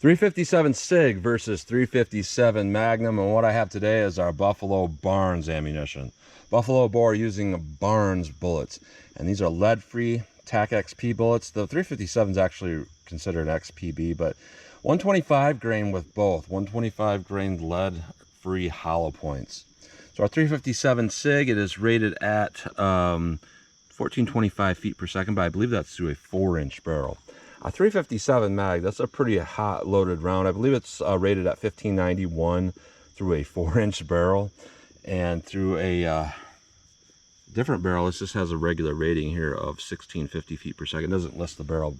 357 SIG versus 357 Magnum, and what I have today is our Buffalo Barnes ammunition. Buffalo bore using Barnes bullets, and these are lead-free TAC XP bullets. The 357 is actually considered XPB, but 125 grain with both, 125 grain lead-free hollow points. So our 357 SIG, it is rated at 1425 feet per second, but I believe that's through a 4-inch barrel. A 357 mag, that's a pretty hot loaded round. I believe it's rated at 1591 through a 4-inch barrel, and through a different barrel, it just has a regular rating here of 1650 feet per second. It doesn't list the barrel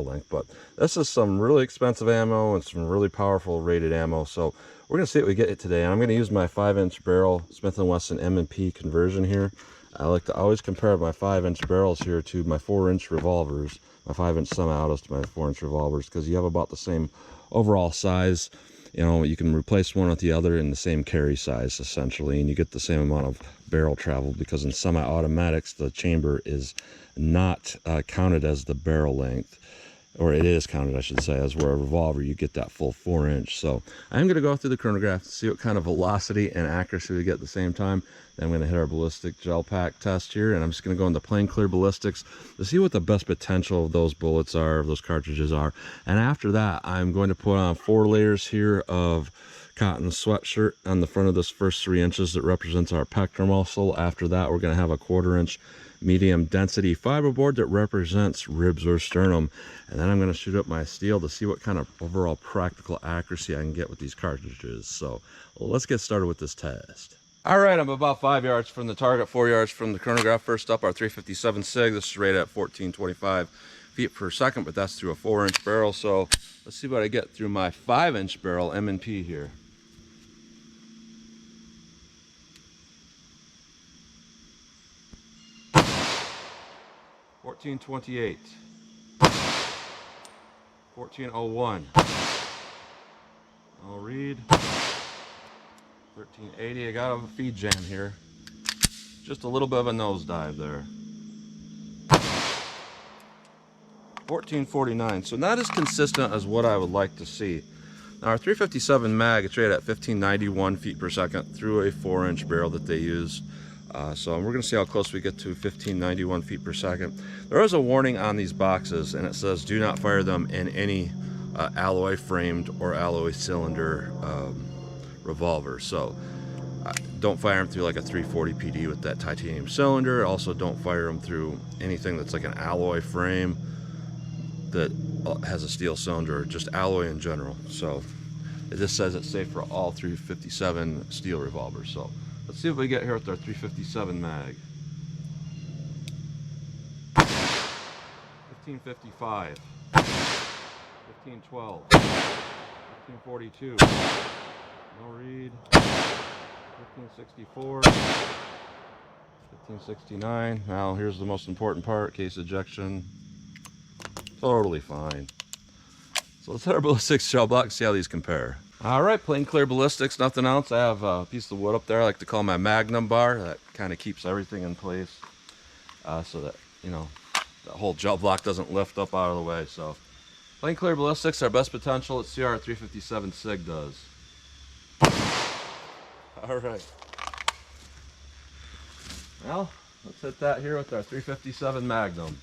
length, but this is some really expensive ammo and some really powerful rated ammo. So we're gonna see what we get today. And I'm gonna use my 5-inch barrel Smith & Wesson M&P conversion here. I like to always compare my 5-inch barrels here to my 4-inch revolvers, my 5-inch semi-autos to my 4-inch revolvers, because you have about the same overall size. You know, you can replace one with the other in the same carry size essentially, and you get the same amount of barrel travel, because in semi-automatics the chamber is not counted as the barrel length, or it is counted, I should say, as where a revolver you get that full 4-inch. So I'm going to go through the chronograph to see what kind of velocity and accuracy we get at the same time. Then I'm going to hit our ballistic gel pack test here, and I'm just going to go into plain clear ballistics to see what the best potential of those bullets are, of those cartridges are. And after that, I'm going to put on 4 layers here of cotton sweatshirt on the front of this first 3 inches that represents our pectoral muscle. After that, we're going to have a 1/4-inch medium density fiberboard that represents ribs or sternum, and then I'm going to shoot up my steel to see what kind of overall practical accuracy I can get with these cartridges. So let's get started with this test. All right, I'm about 5 yards from the target, 4 yards from the chronograph. First up, our 357 SIG. This is rated at 1425 feet per second, but that's through a 4-inch barrel. So let's see what I get through my 5-inch barrel M&P here. 1428, 1401, I'll read 1380. I got a feed jam here, just a little bit of a nosedive there. 1449, so not as consistent as what I would like to see. Now our 357 mag, it's rated at 1591 feet per second through a 4-inch barrel that they used. So we're going to see how close we get to 1591 feet per second. There is a warning on these boxes, and it says do not fire them in any alloy framed or alloy cylinder revolver. So don't fire them through like a 340 PD with that titanium cylinder. Also don't fire them through anything that's like an alloy frame that has a steel cylinder, or just alloy in general. So it just says it's safe for all 357 steel revolvers. So let's see what we get here with our 357 mag. 1555, 1512, 1542, no read, 1564, 1569. Now here's the most important part, case ejection. Totally fine. So let's hit our ballistics shell block and see how these compare. All right, plain clear ballistics, nothing else. I have a piece of wood up there I like to call my Magnum bar. That kind of keeps everything in place so that, you know, the whole gel block doesn't lift up out of the way. So plain clear ballistics, our best potential. Let's see how our 357 SIG does. All right. Well, let's hit that here with our 357 Magnum.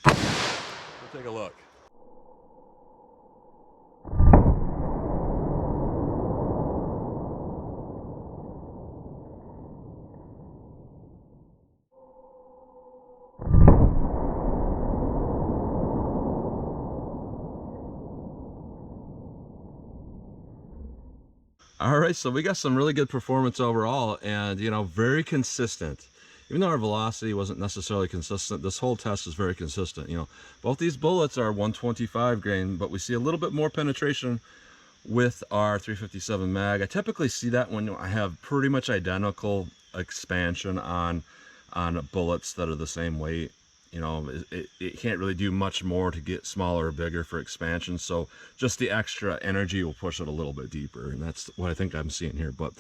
We'll take a look. All right, so we got some really good performance overall, and you know, very consistent. Even though our velocity wasn't necessarily consistent, this whole test is very consistent. You know, both these bullets are 125 grain, but we see a little bit more penetration with our 357 mag. I typically see that when I have pretty much identical expansion on bullets that are the same weight. You know, it can't really do much more to get smaller or bigger for expansion, so just the extra energy will push it a little bit deeper, and that's what I think I'm seeing here. But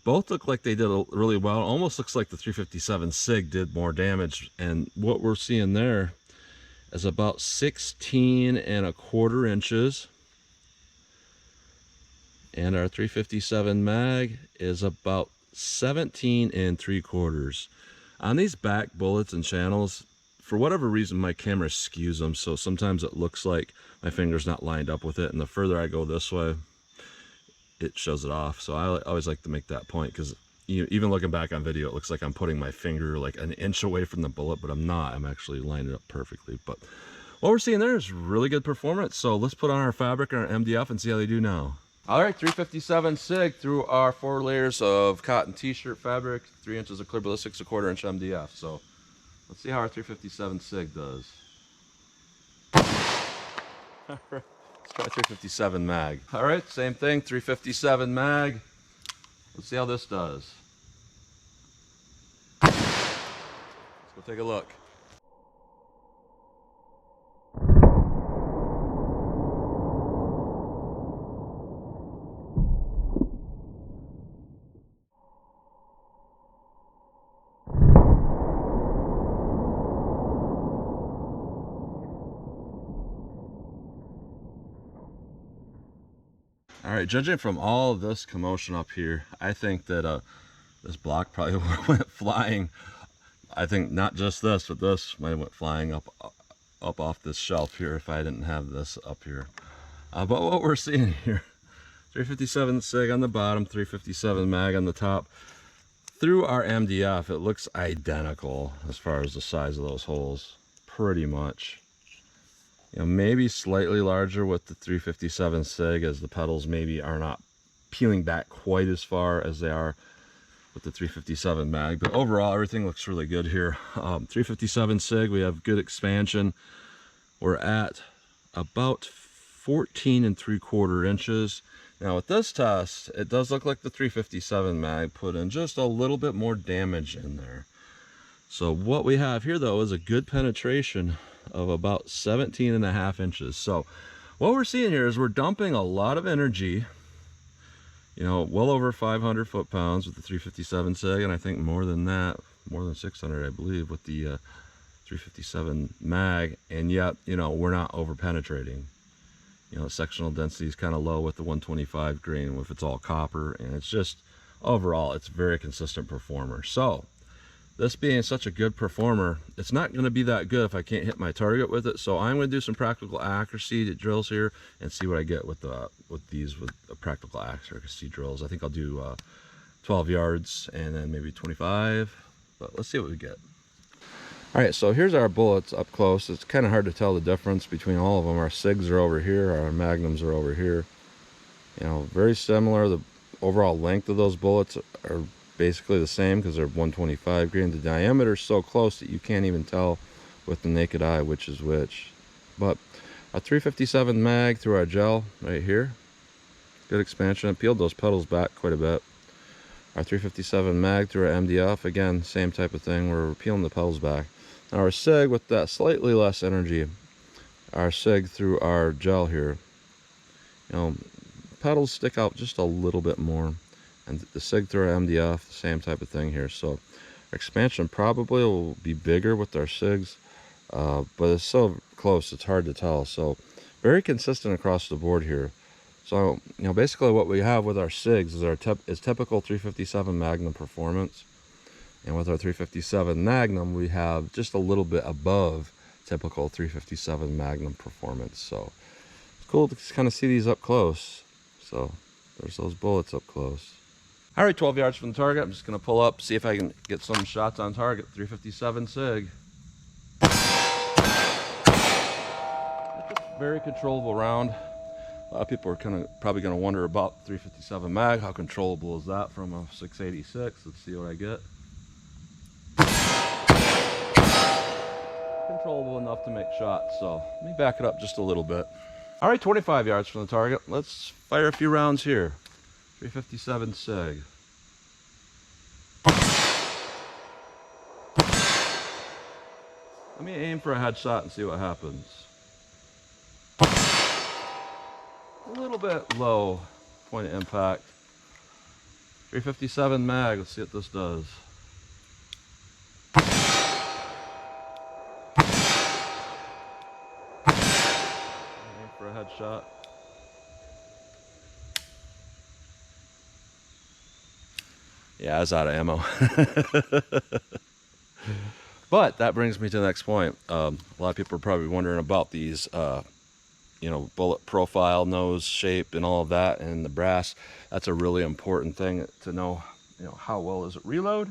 both look like they did really well. Almost looks like the 357 SIG did more damage, and what we're seeing there is about 16¼ inches. And our 357 mag is about 17¾ On these back bullets and channels, for whatever reason, my camera skews them, so sometimes it looks like my finger's not lined up with it, and the further I go this way, it shows it off. So I always like to make that point, because even looking back on video, it looks like I'm putting my finger like an inch away from the bullet, but I'm not. I'm actually lining it up perfectly. But what we're seeing there is really good performance. So let's put on our fabric and our MDF and see how they do now. All right, 357 SIG through our 4 layers of cotton t-shirt fabric, 3 inches of clear ballistic, 1/4 inch MDF. So let's see how our 357 SIG does. Let's try 357 mag. All right, same thing, 357 mag. Let's see how this does. Let's go take a look. All right, judging from all of this commotion up here, I think that this block probably went flying. I think not just this, but this might have went flying up off this shelf here if I didn't have this up here. But what we're seeing here, 357 SIG on the bottom, 357 mag on the top. Through our MDF, it looks identical as far as the size of those holes, pretty much. You know, maybe slightly larger with the 357 SIG, as the petals maybe are not peeling back quite as far as they are with the 357 mag, but overall everything looks really good here. 357 SIG, we have good expansion. We're at about 14¾ inches. Now with this test, it does look like the 357 mag put in just a little bit more damage in there. So what we have here though is a good penetration of about 17½ inches. So what we're seeing here is we're dumping a lot of energy, you know, well over 500 foot-pounds with the 357 SIG, and I think more than that, more than 600 I believe with the 357 mag, and yet, you know, we're not over penetrating. You know, sectional density is kind of low with the 125 grain if it's all copper, and it's just overall it's a very consistent performer. So this being such a good performer, it's not going to be that good if I can't hit my target with it. So I'm going to do some practical accuracy drills here and see what I get with these practical accuracy drills. I think I'll do 12 yards and then maybe 25, but let's see what we get. All right, so here's our bullets up close. It's kind of hard to tell the difference between all of them. Our SIGs are over here, our Magnums are over here. You know, very similar. The overall length of those bullets are basically the same because they're 125 grain. The diameter is so close that you can't even tell with the naked eye which is which. But a 357 mag through our gel right here, good expansion. It peeled those petals back quite a bit. Our 357 mag through our MDF, again, same type of thing. We're peeling the petals back. Now our SIG with that slightly less energy, our SIG through our gel here, you know, petals stick out just a little bit more. And the SIG through our MDF, same type of thing here. So expansion probably will be bigger with our SIGs, but it's so close it's hard to tell. So very consistent across the board here. So, you know, basically what we have with our SIGs is typical 357 Magnum performance. And with our 357 Magnum, we have just a little bit above typical 357 Magnum performance. So it's cool to kind of see these up close. So there's those bullets up close. All right, 12 yards from the target. I'm just going to pull up, see if I can get some shots on target. 357 SIG. Very controllable round. A lot of people are probably going to wonder about 357 mag. How controllable is that from a 686? Let's see what I get. Controllable enough to make shots. So let me back it up just a little bit. All right, 25 yards from the target. Let's fire a few rounds here. 357 SIG. Let me aim for a headshot and see what happens. A little bit low point of impact. 357 mag. Let's see what this does. for a headshot. Yeah, I was out of ammo. But that brings me to the next point. A lot of people are probably wondering about these, you know, bullet profile, nose shape, and all of that, and the brass. That's a really important thing to know. You know, how well does it reload?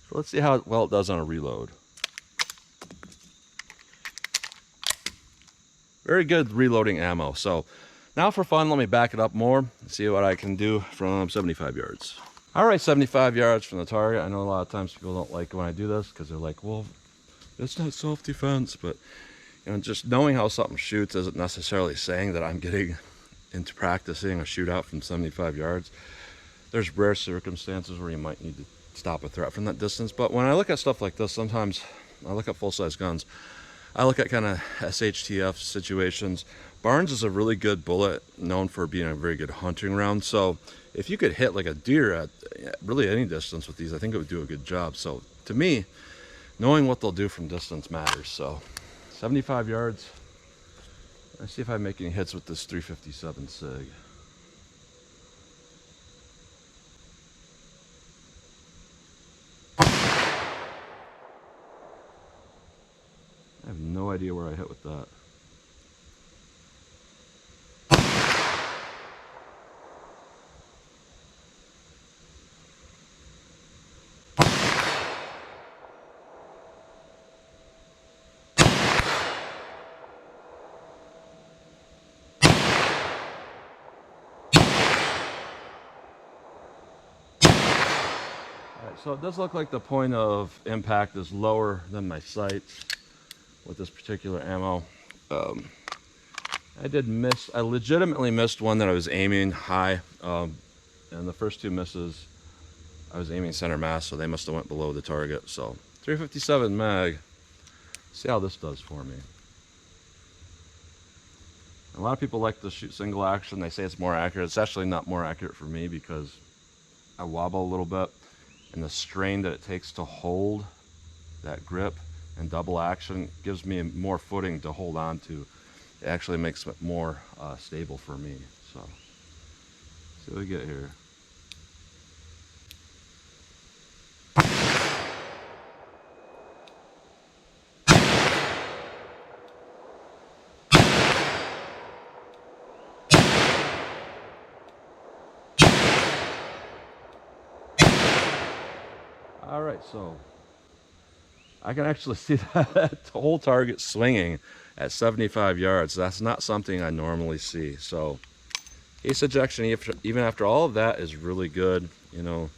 So let's see how well it does on a reload. Very good reloading ammo. So now for fun, let me back it up more and see what I can do from 75 yards. All right, 75 yards from the target. I know a lot of times people don't like when I do this because they're like, well, it's not self-defense. But you know, just knowing how something shoots isn't necessarily saying that I'm getting into practicing a shootout from 75 yards. There's rare circumstances where you might need to stop a threat from that distance. But when I look at stuff like this, sometimes I look at full-size guns. I look at kind of SHTF situations. Barnes is a really good bullet, known for being a very good hunting round. So if you could hit like a deer at really any distance with these, I think it would do a good job. So to me, knowing what they'll do from distance matters. So 75 yards. Let's see if I make any hits with this 357 SIG. I have no idea where I hit with that. So it does look like the point of impact is lower than my sights with this particular ammo. I did miss, I legitimately missed one that I was aiming high, and the first two misses I was aiming center mass, so they must have went below the target. So 357 mag, see how this does for me. A lot of people like to shoot single action. They say it's more accurate. It's actually not more accurate for me because I wobble a little bit, and the strain that it takes to hold that grip and double action gives me more footing to hold on to. It actually makes it more stable for me. So, see what we get here. All right, so I can actually see that whole target swinging at 75 yards. That's not something I normally see. So case ejection, even after all of that, is really good. You know,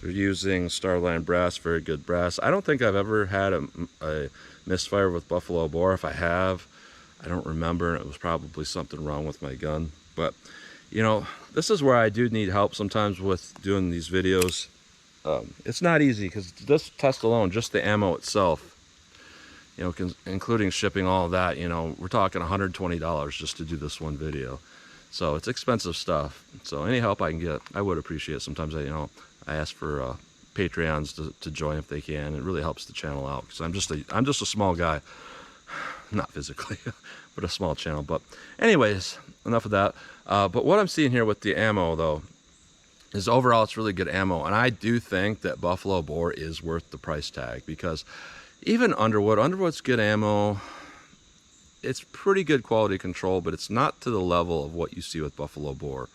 they're using Starline brass, very good brass. I don't think I've ever had a misfire with buffalo bore. If I have, I don't remember. It was probably something wrong with my gun. But you know, this is where I do need help sometimes with doing these videos. It's not easy because this test alone, just the ammo itself, you know, including shipping, all of that, you know, we're talking $120 just to do this one video. So it's expensive stuff. So any help I can get, I would appreciate. Sometimes I ask for Patreons to join if they can. It really helps the channel out because I'm just a small guy, not physically, but a small channel. But anyways, enough of that. But what I'm seeing here with the ammo though, is overall it's really good ammo, and I do think that buffalo bore is worth the price tag because even Underwood's good ammo. It's pretty good quality control, but it's not to the level of what you see with buffalo bore.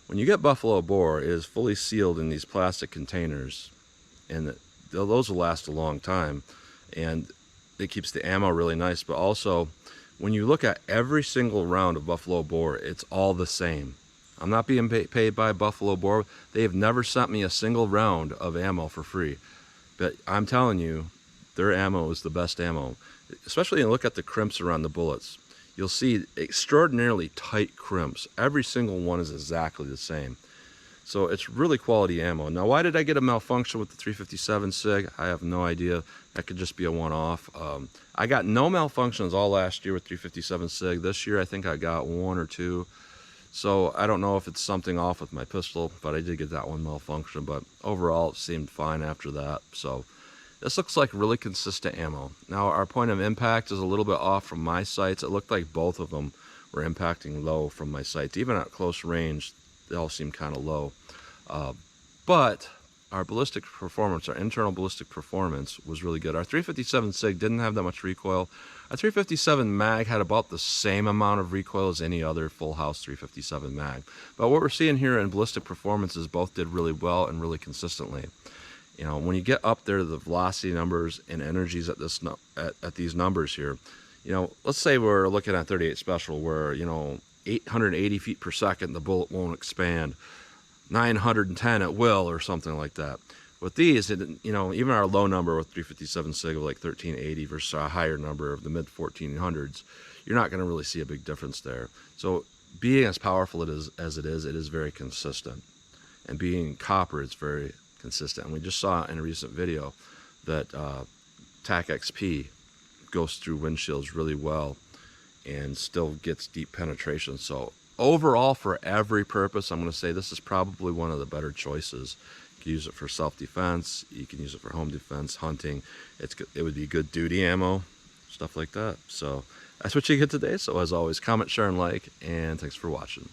When you get buffalo bore, it is fully sealed in these plastic containers, and those will last a long time, and it keeps the ammo really nice. But also, when you look at every single round of buffalo bore, it's all the same. I'm not being paid by Buffalo Bore. They have never sent me a single round of ammo for free. But I'm telling you, their ammo is the best ammo. Especially when you look at the crimps around the bullets. You'll see extraordinarily tight crimps. Every single one is exactly the same. So it's really quality ammo. Now, why did I get a malfunction with the 357 SIG? I have no idea. That could just be a one-off. I got no malfunctions all last year with 357 SIG. This year, I think I got one or two. So I don't know if it's something off with my pistol, but I did get that one malfunction. But overall, it seemed fine after that. So this looks like really consistent ammo. Now our point of impact is a little bit off from my sights. It looked like both of them were impacting low from my sights. Even at close range, they all seem kind of low. But our ballistic performance, our internal ballistic performance was really good. Our 357 SIG didn't have that much recoil. Our 357 mag had about the same amount of recoil as any other full house 357 mag. But what we're seeing here in ballistic performances, both did really well and really consistently. You know, when you get up there to the velocity numbers and energies at this at these numbers here, you know, let's say we're looking at 38 Special where, you know, 880 feet per second, the bullet won't expand, 910 at will or something like that. With these, you know, even our low number with 357 SIG of like 1380 versus a higher number of the mid 1400s, you're not going to really see a big difference there. So being as powerful as it is very consistent. And being copper, it's very consistent. And we just saw in a recent video that TAC XP goes through windshields really well and still gets deep penetration. So overall, for every purpose, I'm going to say this is probably one of the better choices. You can use it for self-defense, you can use it for home defense, hunting. It would be good duty ammo, stuff like that. So that's what you get today. So as always, comment, share, and like, and thanks for watching.